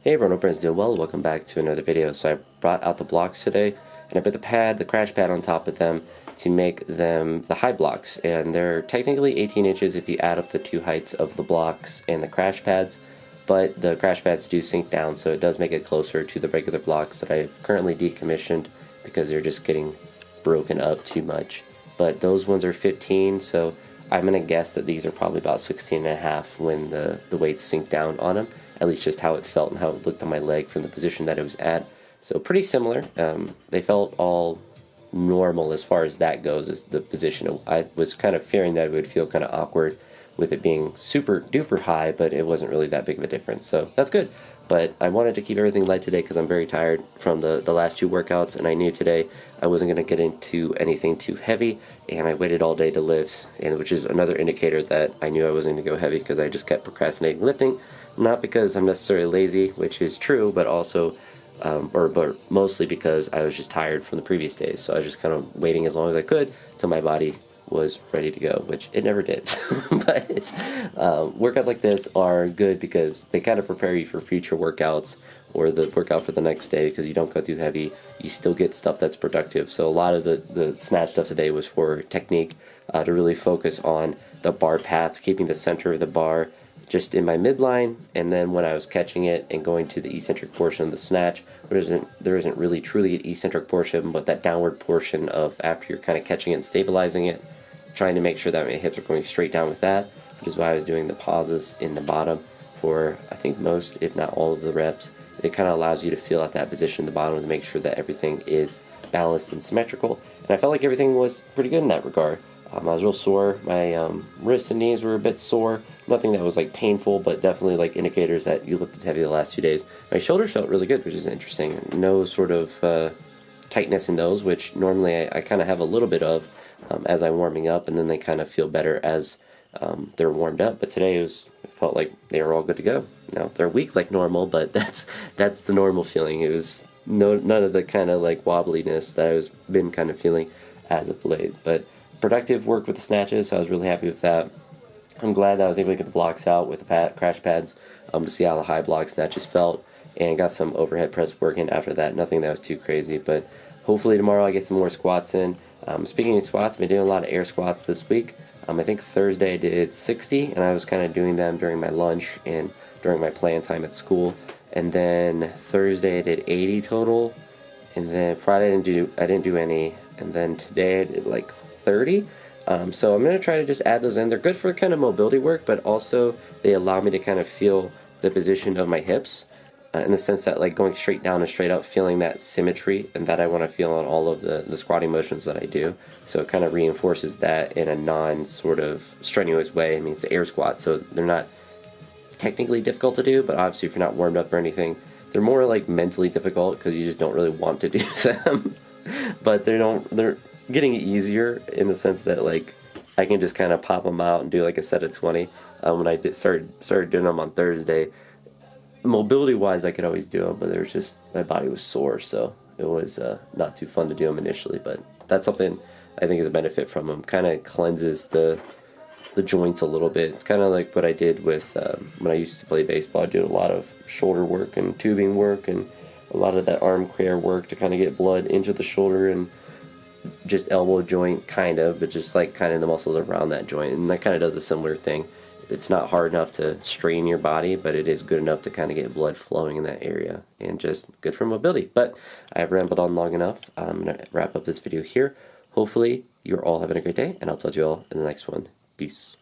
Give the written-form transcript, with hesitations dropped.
Hey everyone, hope everyone's doing well. Welcome back to another video. So I brought out the blocks today, and I put the crash pad on top of them to make them the high blocks. And they're technically 18 inches if you add up the two heights of the blocks and the crash pads, but the crash pads do sink down, so it does make it closer to the regular blocks that I've currently decommissioned because they're just getting broken up too much. But those ones are 15, so I'm gonna guess that these are probably about 16 and a half when the weights sink down on them. At least just how it felt and how it looked on my leg from the position that it was at. So pretty similar. They felt all normal as far as that goes, as the position. I was kind of fearing that it would feel kind of awkward with it being super duper high, but it wasn't really that big of a difference. So that's good. But I wanted to keep everything light today because I'm very tired from the last two workouts, and I knew today I wasn't going to get into anything too heavy, and I waited all day to lift, and which is another indicator that I knew I wasn't going to go heavy because I just kept procrastinating lifting. Not because I'm necessarily lazy, which is true, but also, but mostly because I was just tired from the previous days. So I was just kind of waiting as long as I could till my body was ready to go, which it never did. But workouts like this are good because they kind of prepare you for future workouts or the workout for the next day, because you don't go too heavy. You still get stuff that's productive. So a lot of the snatch stuff today was for technique, to really focus on the bar path, keeping the center of the bar just in my midline, and then when I was catching it and going to the eccentric portion of the snatch, there isn't really truly an eccentric portion, but that downward portion of after you're kind of catching it and stabilizing it, trying to make sure that my hips are going straight down with that, which is why I was doing the pauses in the bottom for I think most, if not all of the reps. It kind of allows you to feel at that position in the bottom to make sure that everything is balanced and symmetrical, and I felt like everything was pretty good in that regard. I was real sore. My wrists and knees were a bit sore. Nothing that was like painful, but definitely like indicators that you lifted heavy the last 2 days. My shoulders felt really good, which is interesting. No sort of tightness in those, which normally I kind of have a little bit of as I'm warming up, and then they kind of feel better as they're warmed up. But today it felt like they were all good to go. Now they're weak like normal, but that's the normal feeling. It was none of the kind of like wobbliness that I've been kind of feeling as of late. But productive work with the snatches, so I was really happy with that. I'm glad that I was able to get the blocks out with the crash pads to see how the high block snatches felt, and got some overhead press work in after that. Nothing that was too crazy, but hopefully tomorrow I get some more squats in. Speaking of squats, I've been doing a lot of air squats this week. I think Thursday I did 60, and I was kind of doing them during my lunch and during my plan time at school. And then Thursday I did 80 total, and then Friday I didn't do any, and then today I did like 30. So I'm going to try to just add those in. They're good for kind of mobility work, but also they allow me to kind of feel the position of my hips, in the sense that like going straight down and straight up, feeling that symmetry, and that I want to feel on all of the squatting motions that I do. So it kind of reinforces that in a non sort of strenuous way. I mean, it's air squats, so they're not technically difficult to do, but obviously if you're not warmed up or anything, they're more like mentally difficult because you just don't really want to do them. But they're getting easier in the sense that like I can just kind of pop them out and do like a set of 20. When I started doing them on Thursday, mobility wise I could always do them, but there's just my body was sore, so it was not too fun to do them initially. But that's something I think is a benefit from them. Kind of cleanses the joints a little bit. It's kind of like what I did with when I used to play baseball. I did a lot of shoulder work and tubing work and a lot of that arm care work to kind of get blood into the shoulder and just elbow joint, kind of, but just like kind of the muscles around that joint, and that kind of does a similar thing. It's not hard enough to strain your body, but it is good enough to kind of get blood flowing in that area, and just good for mobility. But I've rambled on long enough. I'm going to wrap up this video here. Hopefully you're all having a great day, and I'll talk to you all in the next one. Peace.